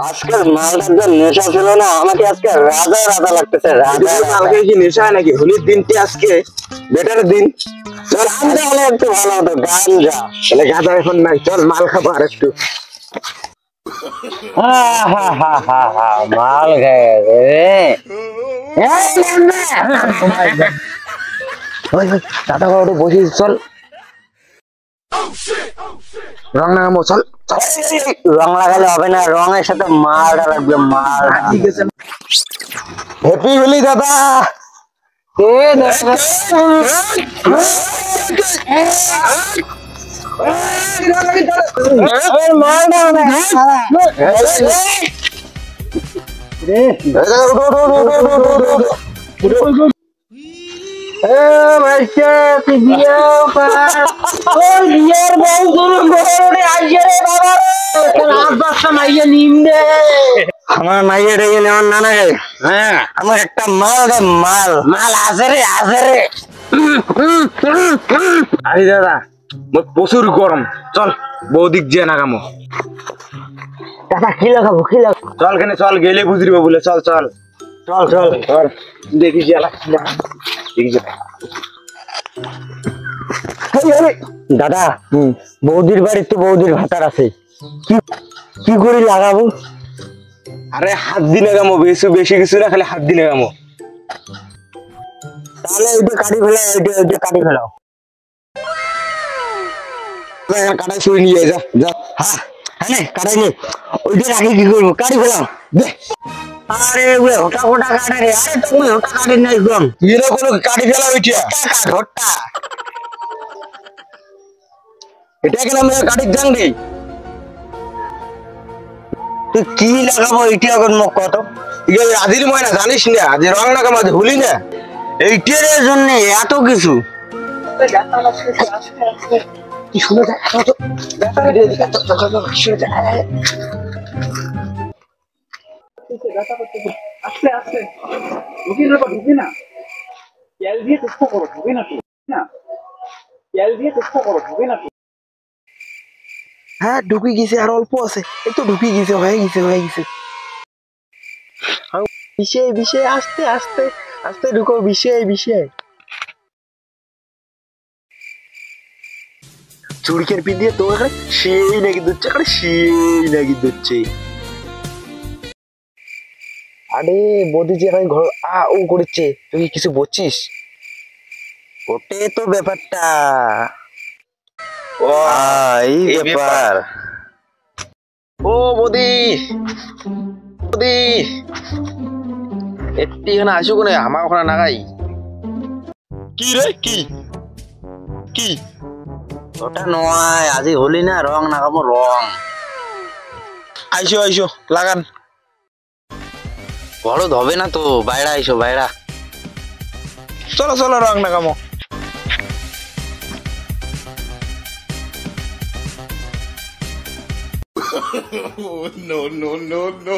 আজকের মালটার যে নেশা ছিল না, আমাকে আজকে রাজা রাজা লাগতেছে। কালকে কি নেশা নাকি? হোলির দিনটি আজকে বেটার দিন। চল গাঞ্জা হলে একটু ভালো হতো, গাঞ্জা। তাহলে গাঁজা এখন নাই, চল মাল খাবো আর একটু। মাল খেয়ে দাদা ঘরে বসে চল, রং নামাবো চল। রং লাগালে হবে না, রঙের সাথে মালটা লাগবে, মাল। ঠিক আছে, হ্যাপি হোলি দাদা। আমার মাইয়া ডেকে নেওয়ার না না। হ্যাঁ, আমার একটা মাল দে, মাল মাল আছে রে, আছে রে। আরে দাদা প্রচুর গরম, চল বৌদিক যে না কামো। দাদা কি লাগাবো, কি লাগাবো? চল কেন, চল গেলে বুঝিব বলে, চল চল চল চল চল দেখি জ্বালা দেখি। দাদা বৌদির বাড়ির তো বৌদির ভাতার আছে, কি কি করে লাগাবো? আরে হাত দিনে কামো, বেশি বেশি কিছু না, খালি হাত দিনে কামো। তাহলে ওইটা কাটি ফেলাও, ওইটা কাটি ফেলাও। কাটাই ছুরি নিয়ে যা যা। হ্যাঁ হ্যাঁ কাটাই নে, ওইটা রাখি কি করবো, কাটি ফেলাও দে। আরে ওই হোটা হোটা কাটে রে, আরে তুমি হোটা কাটে নাই একদম, তুই না কোনো কাটি ফেলা ওইটা, হোটা এটা কেন আমরা কাটি জান রে। তুই কি লাগাবো এইটা এখন মোক কত? আদির ময়না জানিস না, যে রং না কামাতে ভুলি না, এইটার জন্য এত কিছু। হ্যাঁ ঢুকে গেছে, আর অল্প আছে, এই তো ঢুকে গেছে, হয়ে গেছে হয়ে গেছে। বিষয় বিষয় আস্তে আস্তে আস্তে ঢুকো, বিষয় বিষয়। চুড়িকের পিন দিয়ে তো সেই নাকি দিচ্ছে, সেই নাকি দিচ্ছে। আরে বৌদি যে এখন ঘর ও করেছে, তুই কিছু বলছিস? ওটে তো ব্যাপারটা। ও এই ব্যাপার। ও বৌদি বৌদি একটি এখানে আসো কোনে, আমার ওখানে নাগাই। কি রে কি কি? ওটা নয়, আজি হলি না, রং লাগাবো, রং। আইসো আইসো লাগান। বড় হবে না তো, বাইরা আইসো বাইরা। চলো চলো রং লাগামো। No, no, no, no.